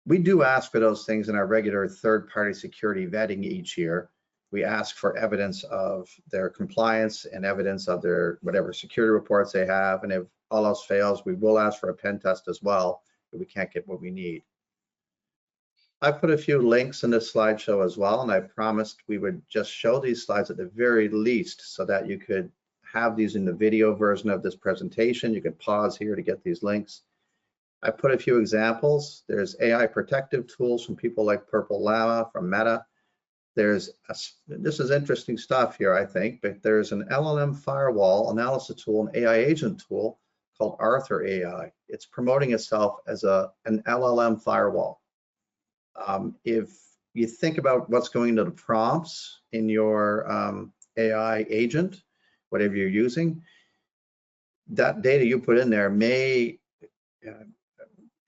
We do ask for those things in our regular third-party security vetting each year. We ask for evidence of their compliance and evidence of their whatever security reports they have. And if all else fails, we will ask for a pen test as well we can't get what we need. I put a few links in this slideshow as well, and I promised we would just show these slides at the very least so that you could have these in the video version of this presentation. You could pause here to get these links. I put a few examples. There's AI protective tools from people like Purple Llama from Meta. This is interesting stuff here, I think, but there's an LLM firewall analysis tool, an AI agent tool called Arthur AI. It's promoting itself as an LLM firewall. If you think about what's going into the prompts in your AI agent, whatever you're using, that data you put in there may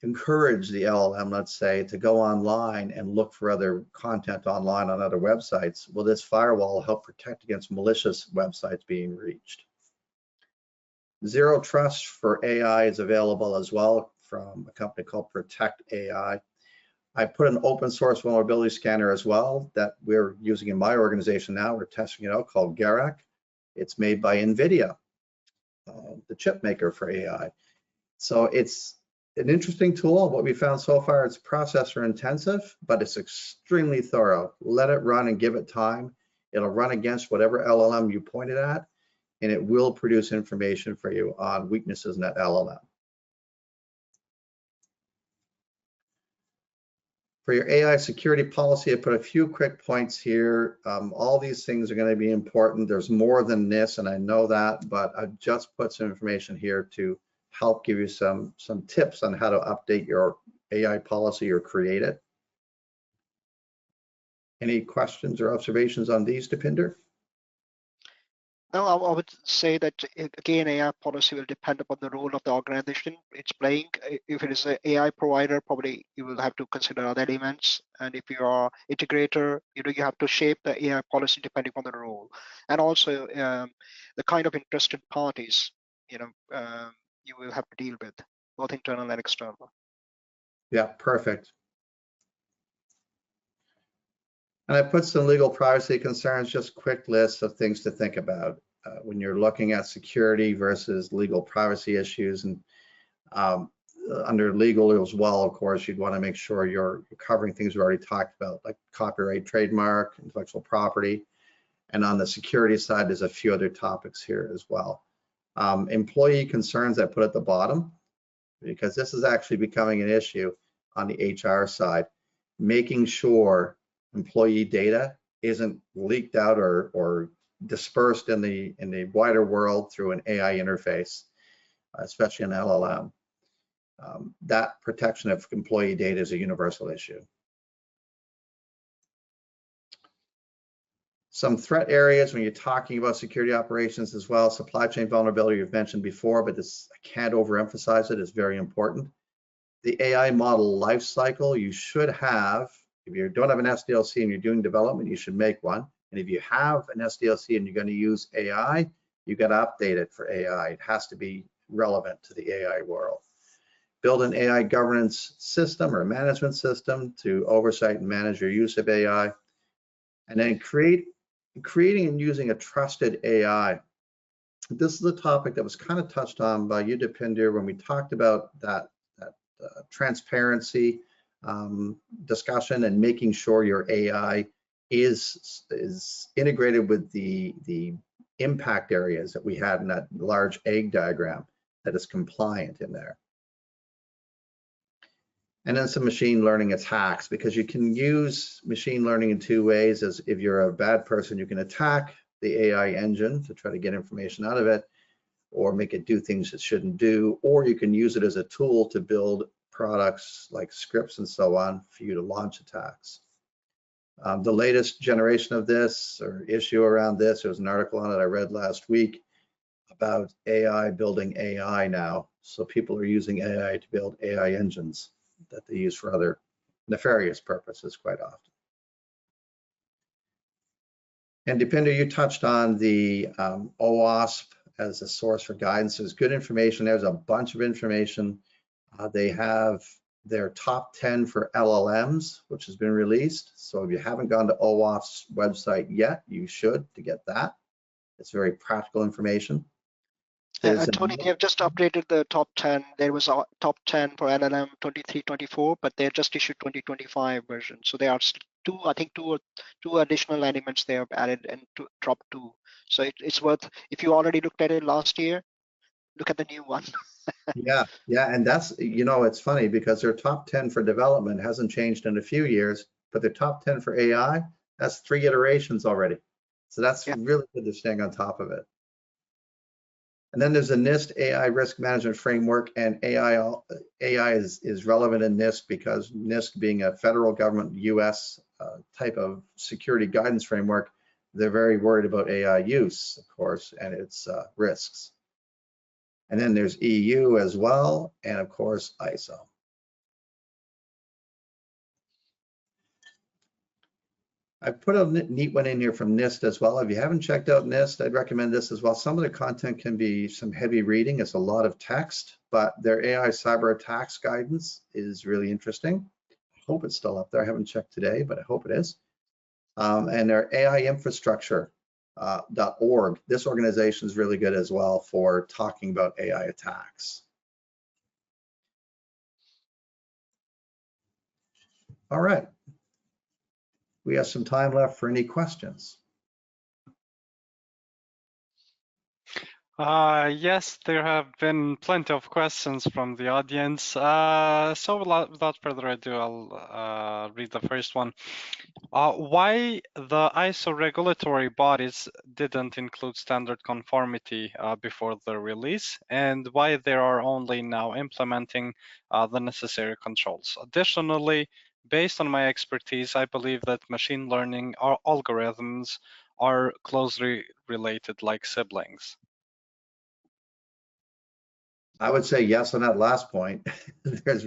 encourage the LLM, let's say, to go online and look for other content online on other websites. Well, this firewall will help protect against malicious websites being reached. Zero Trust for AI is available as well from a company called Protect AI. I put an open source vulnerability scanner as well that we're using in my organization now. We're testing it out, called Garak. It's made by NVIDIA, the chip maker for AI. So it's an interesting tool. What we found so far, it's processor intensive, but it's extremely thorough. Let it run and give it time. It'll run against whatever LLM you pointed at, and it will produce information for you on weaknesses in that LLM. For your AI security policy, I put a few quick points here. All these things are going to be important. There's more than this, and I know that, but I've just put some information here to help give you some tips on how to update your AI policy or create it. Any questions or observations on these, Deepinder? No, I would say that, again, AI policy will depend upon the role of the organization it's playing. If it is an AI provider, probably you will have to consider other elements. And if you are integrator, you have to shape the AI policy depending on the role. And also the kind of interested parties, you will have to deal with, both internal and external. Yeah, perfect. And I put some legal privacy concerns, just quick lists of things to think about when you're looking at security versus legal privacy issues. And under legal as well, of course, you'd want to make sure you're covering things we already talked about, like copyright, trademark, intellectual property. And on the security side, there's a few other topics here as well. Employee concerns I put at the bottom, because this is actually becoming an issue on the HR side, making sure employee data isn't leaked out or dispersed in the wider world through an AI interface, especially an LLM. That protection of employee data is a universal issue. Some threat areas when you're talking about security operations as well, supply chain vulnerability you've mentioned before, but this, I can't overemphasize it, it's very important. The AI model lifecycle, you should have. If you don't have an SDLC and you're doing development, you should make one. And if you have an SDLC and you're going to use AI, you got to update it for AI. It has to be relevant to the AI world. Build an AI governance system or management system to oversight and manage your use of AI. And then creating and using a trusted AI. This is a topic that was kind of touched on by you, Deepinder, when we talked about that transparency discussion and making sure your AI is integrated with the impact areas that we had in that large egg diagram, that is compliant in there. And then some machine learning attacks, because you can use machine learning in two ways. As if you're a bad person, you can attack the AI engine to try to get information out of it or make it do things it shouldn't do, or you can use it as a tool to build products like scripts and so on for you to launch attacks. The latest generation of this, or issue around this, there was an article on it I read last week about AI building AI now. So people are using AI to build AI engines that they use for other nefarious purposes quite often. And Deepinder, you touched on the OWASP as a source for guidance. There's good information. There's a bunch of information. They have their top 10 for LLMs, which has been released. So if you haven't gone to OWASP's website yet, you should to get that. It's very practical information. Tony, they have just updated the top 10. There was a top 10 for LLM 23-24, but they just issued 2025 version. So there are two additional elements they have added and drop 2. So it's worth, if you already looked at it last year, look at the new one. Yeah, and that's, it's funny because their top 10 for development hasn't changed in a few years, but their top 10 for AI, that's 3 iterations already. So that's really good to staying on top of it. And then there's a NIST AI risk management framework, and AI is relevant in NIST because NIST being a federal government US type of security guidance framework, they're very worried about AI use, of course, and its risks. And then there's EU as well, and of course, ISO. I put a neat one in here from NIST as well. If you haven't checked out NIST, I'd recommend this as well. Some of the content can be some heavy reading. It's a lot of text, but their AI cyber attacks guidance is really interesting. I hope it's still up there. I haven't checked today, but I hope it is. And their AI infrastructure .org. This organization is really good as well for talking about AI attacks. All right. We have some time left for any questions. Yes, there have been plenty of questions from the audience. So without further ado, I'll read the first one. Why the ISO regulatory bodies didn't include standard conformity before the release, and why they are only now implementing the necessary controls. Additionally, based on my expertise, I believe that machine learning algorithms are closely related like siblings. I would say yes on that last point. There's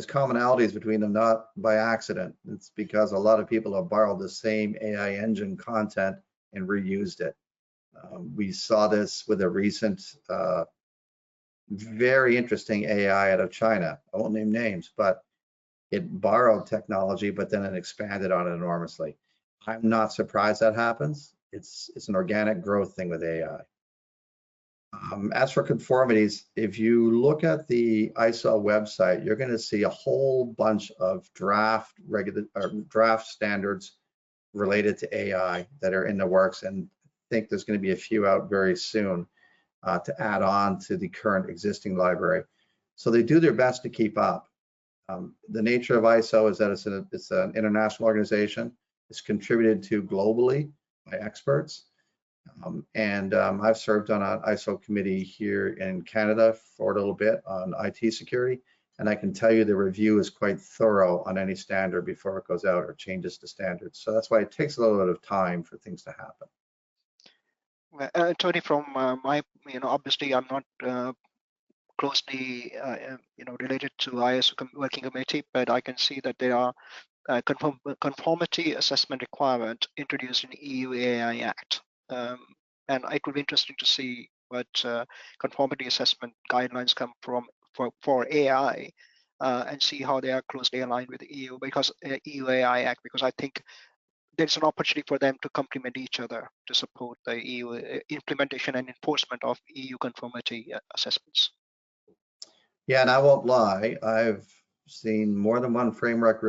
commonalities between them, not by accident. It's because a lot of people have borrowed the same AI engine content and reused it. We saw this with a recent, very interesting AI out of China. I won't name names, but it borrowed technology, but then it expanded on it enormously. I'm not surprised that happens. It's an organic growth thing with AI. As for conformities, if you look at the ISO website, you're going to see a whole bunch of draft standards related to AI that are in the works, and I think there's going to be a few out very soon to add on to the current existing library. So they do their best to keep up. The nature of ISO is that it's an international organization. It's contributed to globally by experts. I've served on an ISO committee here in Canada for a little bit on IT security, and I can tell you the review is quite thorough on any standard before it goes out or changes to standards. So that's why it takes a little bit of time for things to happen. Tony, from my, obviously I'm not closely, related to ISO working committee, but I can see that there are conformity assessment requirement introduced in EU AI Act. And it would be interesting to see what conformity assessment guidelines come from for AI and see how they are closely aligned with the EU EU AI Act, because I think there's an opportunity for them to complement each other to support the EU implementation and enforcement of EU conformity assessments. Yeah, and I won't lie, I've seen more than one framework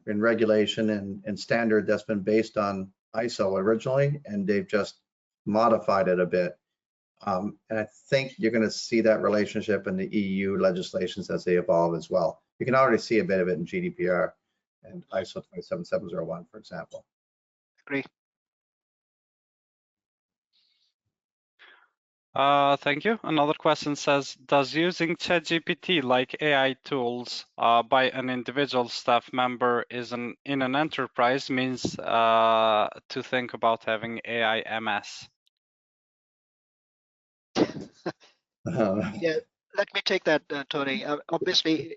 in regulation and standard that's been based on ISO originally, and they've just modified it a bit. And I think you're going to see that relationship in the EU legislations as they evolve as well. You can already see a bit of it in GDPR and ISO 27701, for example. Agree. Thank you. Another question says, does using ChatGPT like AI tools by an individual staff member in an enterprise means to think about having AI MS? Yeah, let me take that, Tony. Obviously,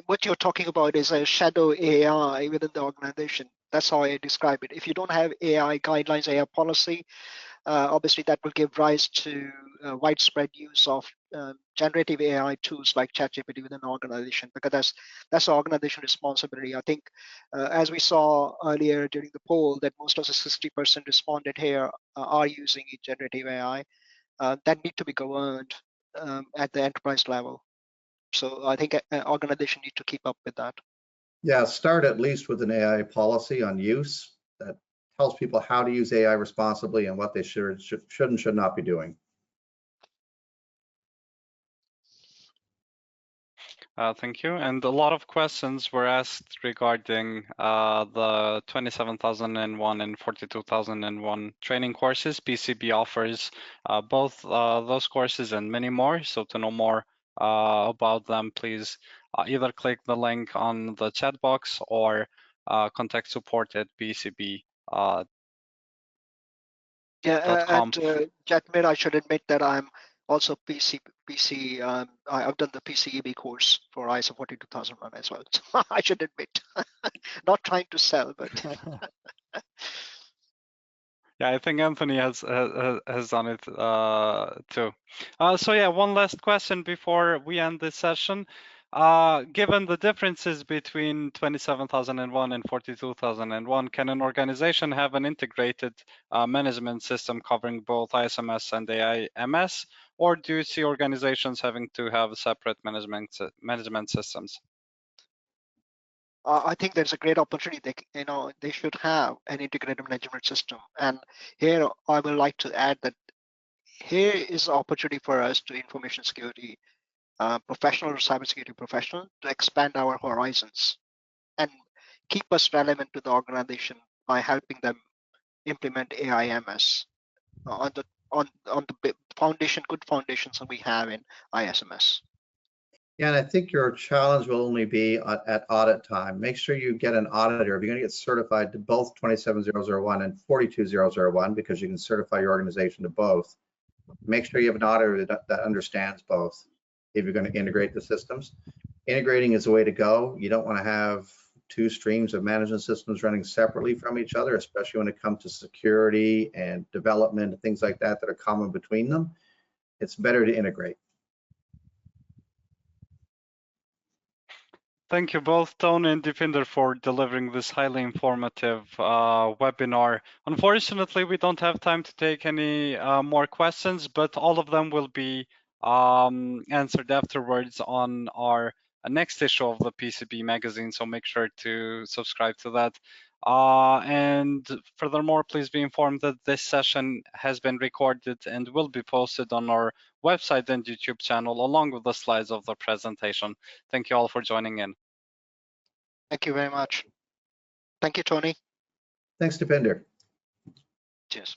what you're talking about is a shadow AI within the organization. That's how I describe it. If you don't have AI guidelines, AI policy, obviously that will give rise to widespread use of generative AI tools like ChatGPT within an organization, because that's the organization responsibility. I think, as we saw earlier during the poll, that most of the 60% responded here are using generative AI. that need to be governed at the enterprise level. So I think an organization need to keep up with that. Yeah, start at least with an AI policy on use that tells people how to use AI responsibly and what they should and should not be doing. Thank you. And a lot of questions were asked regarding the 27001 and 42001 training courses. PCB offers both those courses and many more. So to know more about them, please either click the link on the chat box or contact support at PCB. And Jatmir, I should admit that I'm also I've done the PCEB course for ISO 42001 as well. So I should admit, not trying to sell, but. Yeah, I think Anthony has done it too. So yeah, one last question before we end this session. Given the differences between 27001 and 42001, can an organization have an integrated management system covering both ISMS and AIMS, or do you see organizations having to have separate management systems? I think there's a great opportunity. They should have an integrated management system. And here I would like to add that here is an opportunity for us to information security professional or cybersecurity professional to expand our horizons and keep us relevant to the organization by helping them implement AIMS on the good foundations that we have in ISMS. Yeah, and I think your challenge will only be at audit time. Make sure you get an auditor. If you're going to get certified to both 27001 and 42001, because you can certify your organization to both, make sure you have an auditor that understands both if you're going to integrate the systems. Integrating is the way to go. You don't want to have two streams of management systems running separately from each other, especially when it comes to security and development and things like that are common between them. It's better to integrate. Thank you both, Tony and Deepinder, for delivering this highly informative webinar. Unfortunately, we don't have time to take any more questions, but all of them will be answered afterwards on our next issue of the PCB magazine, so make sure to subscribe to that. And furthermore, please be informed that this session has been recorded and will be posted on our website and YouTube channel along with the slides of the presentation. Thank you all for joining in. Thank you very much. Thank you, Tony. Thanks, Deepinder. Cheers.